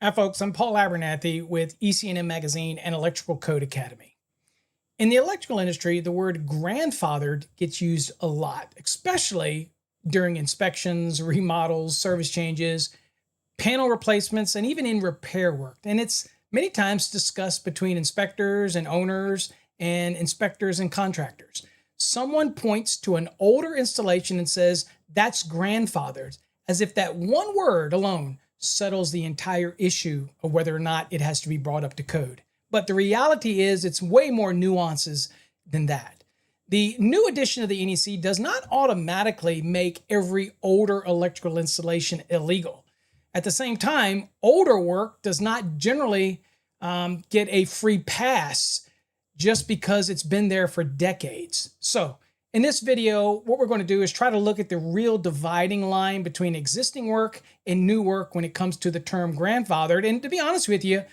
Hi, folks. I'm Paul Abernathy with ECNM Magazine and Electrical Code Academy. In the electrical industry, the word grandfathered gets used a lot, especially during inspections, remodels, service changes, panel replacements, and even in repair work. And it's many times discussed between inspectors and owners and inspectors and contractors. Someone points to an older installation and says, that's grandfathered, as if that one word alone settles the entire issue of whether or not it has to be brought up to code. But the reality is it's way more nuances than that. The new edition of the NEC does not automatically make every older electrical installation illegal. At the same time, older work does not generally get a free pass just because it's been there for decades. So in this video, what we're going to do is try to look at the real dividing line between existing work and new work when it comes to the term grandfathered. And to be honest with you,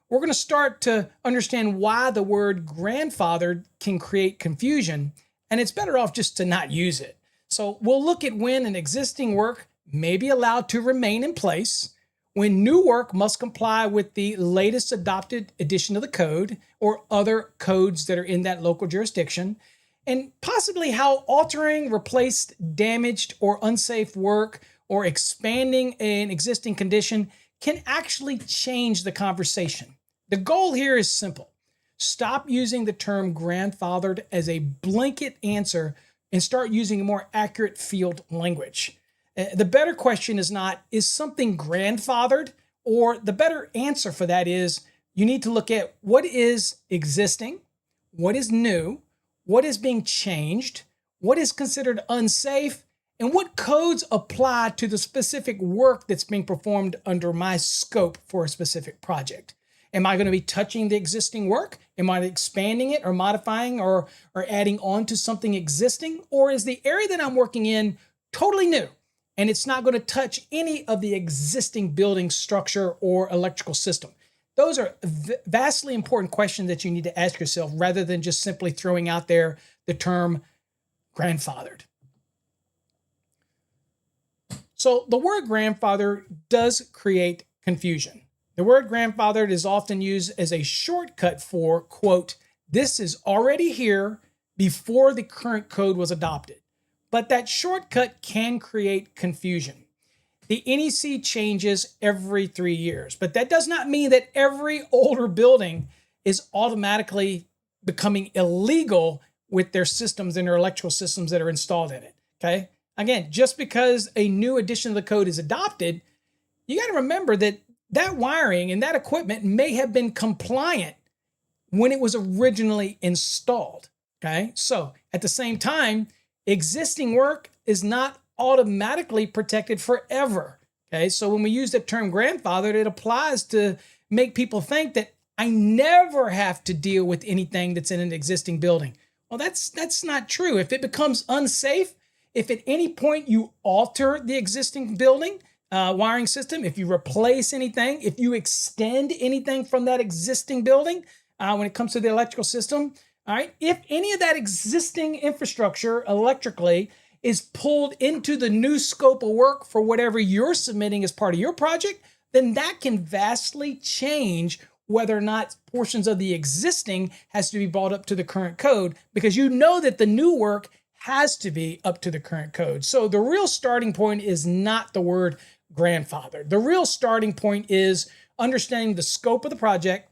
we're going to start to understand why the word grandfathered can create confusion, and it's better off just to not use it. So we'll look at when an existing work may be allowed to remain in place, when new work must comply with the latest adopted edition of the code or other codes that are in that local jurisdiction, and possibly how altering, replaced, damaged, or unsafe work or expanding an existing condition can actually change the conversation. The goal here is simple. Stop using the term grandfathered as a blanket answer and start using a more accurate field language. The better question is not, is something grandfathered? Or the better answer for that is, you need to look at what is existing, what is new, what is being changed, what is considered unsafe, and what codes apply to the specific work that's being performed under my scope for a specific project. Am I going to be touching the existing work? Am I expanding it or modifying or adding on to something existing? Or is the area that I'm working in totally new and it's not going to touch any of the existing building structure or electrical system? Those are vastly important questions that you need to ask yourself rather than just simply throwing out there the term grandfathered. So the word grandfather does create confusion. The word grandfathered is often used as a shortcut for, quote, this is already here before the current code was adopted. But that shortcut can create confusion. The NEC changes every 3 years, but that does not mean that every older building is automatically becoming illegal with their systems and their electrical systems that are installed in it, okay? Again, just because a new edition of the code is adopted, you got to remember that that wiring and that equipment may have been compliant when it was originally installed, okay? So at the same time, existing work is not automatically protected forever. Okay, so when we use the term grandfathered, it applies to make people think that I never have to deal with anything that's in an existing building. Well, that's not true. If it becomes unsafe, if at any point you alter the existing building wiring system, if you replace anything, if you extend anything from that existing building when it comes to the electrical system, all right, if any of that existing infrastructure electrically is pulled into the new scope of work for whatever you're submitting as part of your project, then that can vastly change whether or not portions of the existing has to be brought up to the current code, because you know that the new work has to be up to the current code. So the real starting point is not the word grandfather. The real starting point is understanding the scope of the project,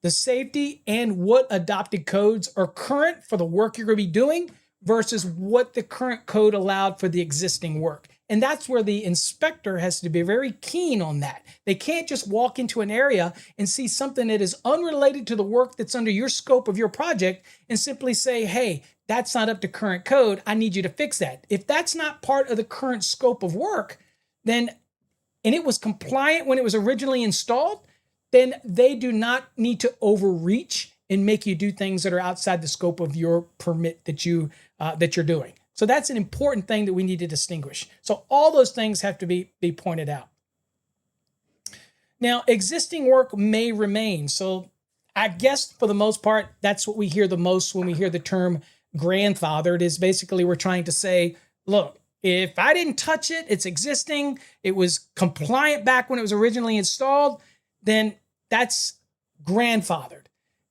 the safety, and what adopted codes are current for the work you're going to be doing versus what the current code allowed for the existing work. And that's where the inspector has to be very keen on that. They can't just walk into an area and see something that is unrelated to the work that's under your scope of your project and simply say, hey, that's not up to current code. I need you to fix that. If that's not part of the current scope of work, then, and it was compliant when it was originally installed, then they do not need to overreach and make you do things that are outside the scope of your permit that you're doing. So that's an important thing that we need to distinguish. So all those things have to be pointed out. Now, existing work may remain. So I guess for the most part, that's what we hear the most when we hear the term grandfathered, is basically we're trying to say, look, if I didn't touch it, it's existing, it was compliant back when it was originally installed, then that's grandfathered.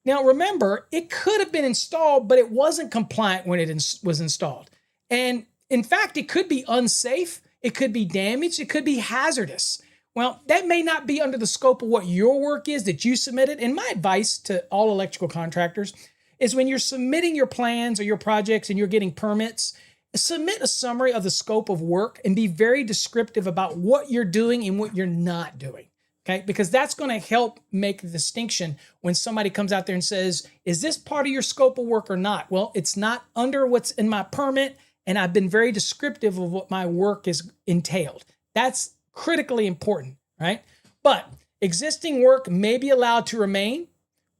Now, remember, it could have been installed, but it wasn't compliant when it was installed. And in fact, it could be unsafe, it could be damaged, it could be hazardous. Well, that may not be under the scope of what your work is that you submitted. And my advice to all electrical contractors is when you're submitting your plans or your projects and you're getting permits, submit a summary of the scope of work and be very descriptive about what you're doing and what you're not doing. Okay, because that's going to help make the distinction when somebody comes out there and says, is this part of your scope of work or not? Well, it's not under what's in my permit, and I've been very descriptive of what my work is entailed. That's critically important, right? But existing work may be allowed to remain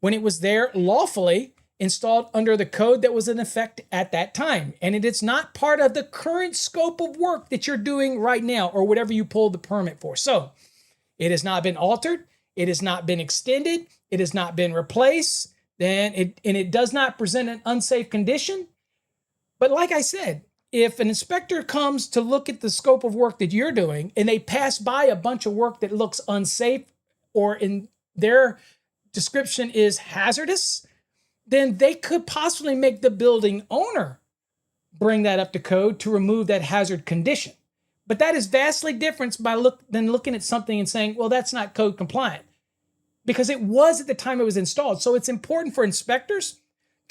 when it was there lawfully installed under the code that was in effect at that time. And it is not part of the current scope of work that you're doing right now or whatever you pulled the permit for. So it has not been altered, it has not been extended, it has not been replaced, and it does not present an unsafe condition. But like I said, if an inspector comes to look at the scope of work that you're doing and they pass by a bunch of work that looks unsafe or in their description is hazardous, then they could possibly make the building owner bring that up to code to remove that hazard condition. But that is vastly different than looking at something and saying, well, that's not code compliant, because it was at the time it was installed. So it's important for inspectors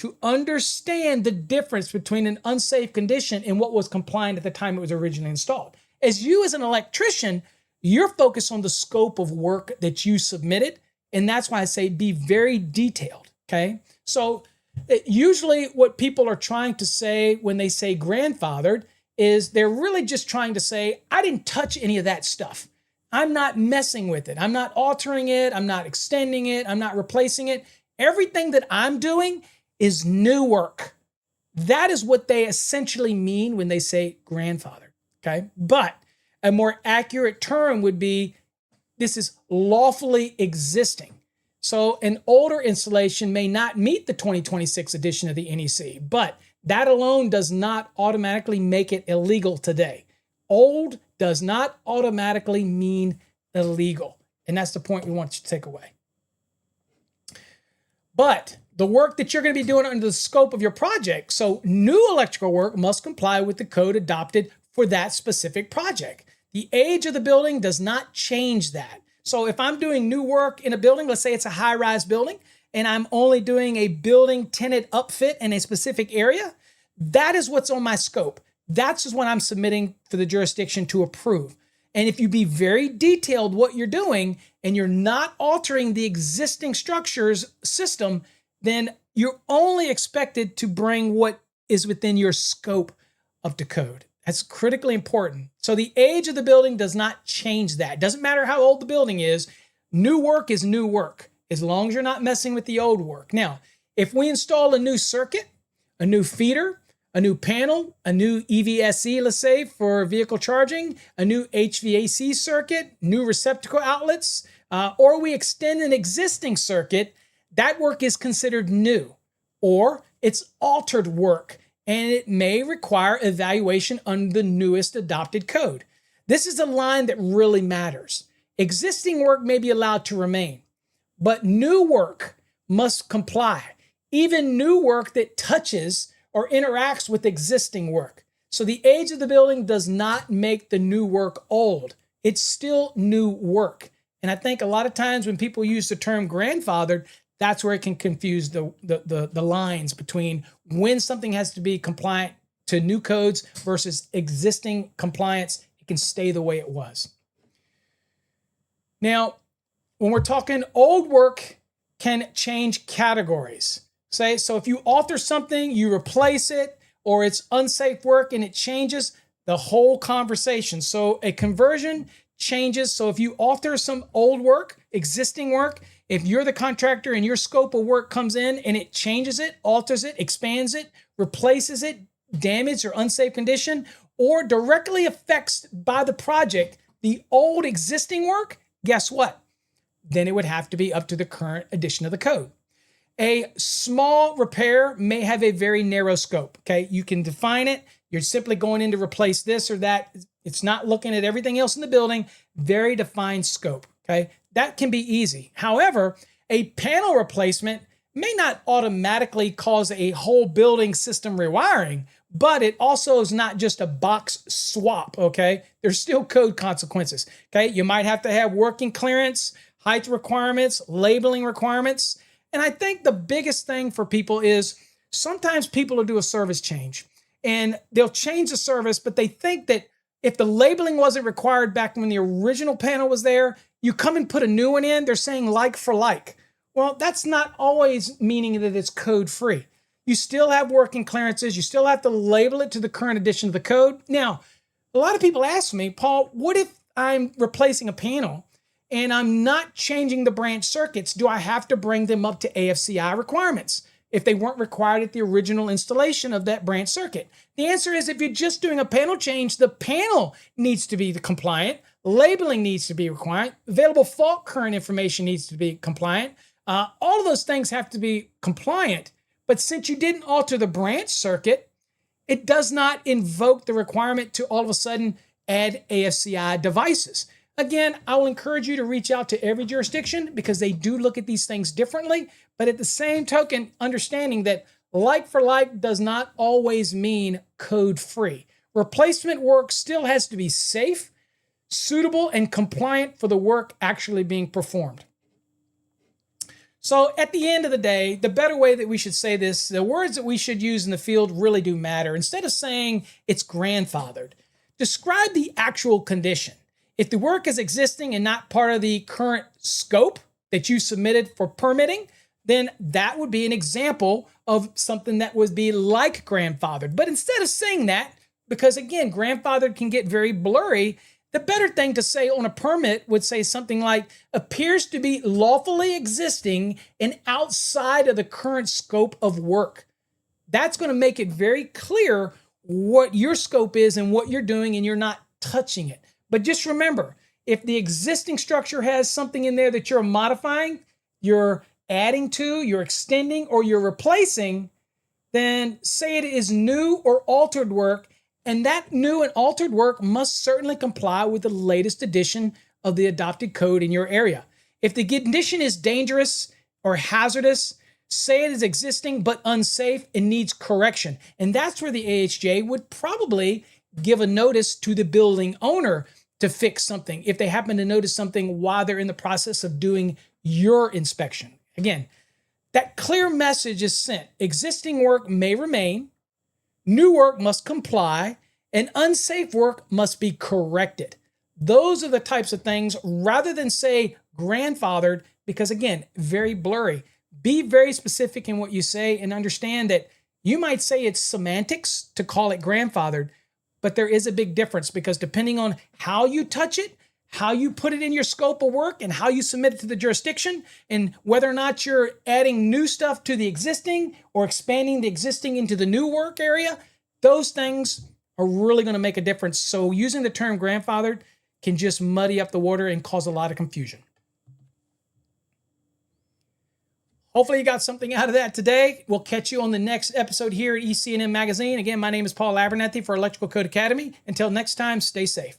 to understand the difference between an unsafe condition and what was compliant at the time it was originally installed. As an electrician, you're focused on the scope of work that you submitted. And that's why I say be very detailed, okay? So usually what people are trying to say when they say grandfathered is they're really just trying to say, I didn't touch any of that stuff. I'm not messing with it. I'm not altering it. I'm not extending it. I'm not replacing it. Everything that I'm doing is new work. That is what they essentially mean when they say grandfather, okay? But a more accurate term would be, this is lawfully existing. So an older installation may not meet the 2026 edition of the NEC, but that alone does not automatically make it illegal today. Old does not automatically mean illegal. And that's the point we want you to take away. But the work that you're going to be doing under the scope of your project, so new electrical work must comply with the code adopted for that specific project. The age of the building does not change that. So if I'm doing new work in a building, let's say it's a high-rise building, and I'm only doing a building tenant upfit in a specific area, that is what's on my scope. That's what I'm submitting for the jurisdiction to approve. And if you be very detailed what you're doing and you're not altering the existing structures system, then you're only expected to bring what is within your scope of the code. That's critically important. So the age of the building does not change that. It doesn't matter how old the building is. New work is new work, as long as you're not messing with the old work. Now, if we install a new circuit, a new feeder, a new panel, a new EVSE, let's say, for vehicle charging, a new HVAC circuit, new receptacle outlets, or we extend an existing circuit, that work is considered new, or it's altered work, and it may require evaluation under the newest adopted code. This is a line that really matters. Existing work may be allowed to remain, but new work must comply, even new work that touches or interacts with existing work. So the age of the building does not make the new work old. It's still new work. And I think a lot of times when people use the term grandfathered, that's where it can confuse the lines between when something has to be compliant to new codes versus existing compliance. It can stay the way it was. Now, when we're talking old work can change categories. So if you alter something, you replace it, or it's unsafe work and it changes the whole conversation. So a conversion changes. So if you alter some old work, existing work, if you're the contractor and your scope of work comes in and it changes it, alters it, expands it, replaces it, damaged or unsafe condition, or directly affects by the project the old existing work, guess what? Then it would have to be up to the current edition of the code. A small repair may have a very narrow scope, okay? You can define it. You're simply going in to replace this or that. It's not looking at everything else in the building. Very defined scope, Okay, that can be easy. However, a panel replacement may not automatically cause a whole building system rewiring, but it also is not just a box swap, okay? There's still code consequences, okay? You might have to have working clearance, height requirements, labeling requirements. And I think the biggest thing for people is sometimes people will do a service change and they'll change the service, but they think that if the labeling wasn't required back when the original panel was there, you come and put a new one in, they're saying like for like. Well, that's not always meaning that it's code free. You still have working clearances. You still have to label it to the current edition of the code. Now, a lot of people ask me, Paul, what if I'm replacing a panel and I'm not changing the branch circuits? Do I have to bring them up to AFCI requirements if they weren't required at the original installation of that branch circuit? The answer is if you're just doing a panel change, the panel needs to be compliant. Labeling needs to be required. Available fault current information needs to be compliant. All of those things have to be compliant. But since you didn't alter the branch circuit, it does not invoke the requirement to all of a sudden add AFCI devices. Again, I will encourage you to reach out to every jurisdiction because they do look at these things differently. But at the same token, understanding that like for like does not always mean code free. Replacement work still has to be safe, suitable, and compliant for the work actually being performed. So at the end of the day, the better way that we should say this, the words that we should use in the field really do matter. Instead of saying it's grandfathered, describe the actual condition. If the work is existing and not part of the current scope that you submitted for permitting, then that would be an example of something that would be like grandfathered. But instead of saying that, because again, grandfathered can get very blurry, the better thing to say on a permit would say something like, appears to be lawfully existing and outside of the current scope of work. That's going to make it very clear what your scope is and what you're doing, and you're not touching it. But just remember, if the existing structure has something in there that you're modifying, you're adding to, you're extending, or you're replacing, then say it is new or altered work. And that new and altered work must certainly comply with the latest edition of the adopted code in your area. If the condition is dangerous or hazardous, say it is existing but unsafe and needs correction. And that's where the AHJ would probably give a notice to the building owner to fix something if they happen to notice something while they're in the process of doing your inspection. Again, that clear message is sent. Existing work may remain. New work must comply, and unsafe work must be corrected. Those are the types of things rather than say grandfathered, because again, very blurry. Be very specific in what you say and understand that you might say it's semantics to call it grandfathered, but there is a big difference because depending on how you touch it, how you put it in your scope of work, and how you submit it to the jurisdiction, and whether or not you're adding new stuff to the existing or expanding the existing into the new work area, those things are really going to make a difference. So using the term grandfathered can just muddy up the water and cause a lot of confusion. Hopefully you got something out of that today. We'll catch you on the next episode here at EC&M Magazine. Again, my name is Paul Abernathy for Electrical Code Academy. Until next time, stay safe.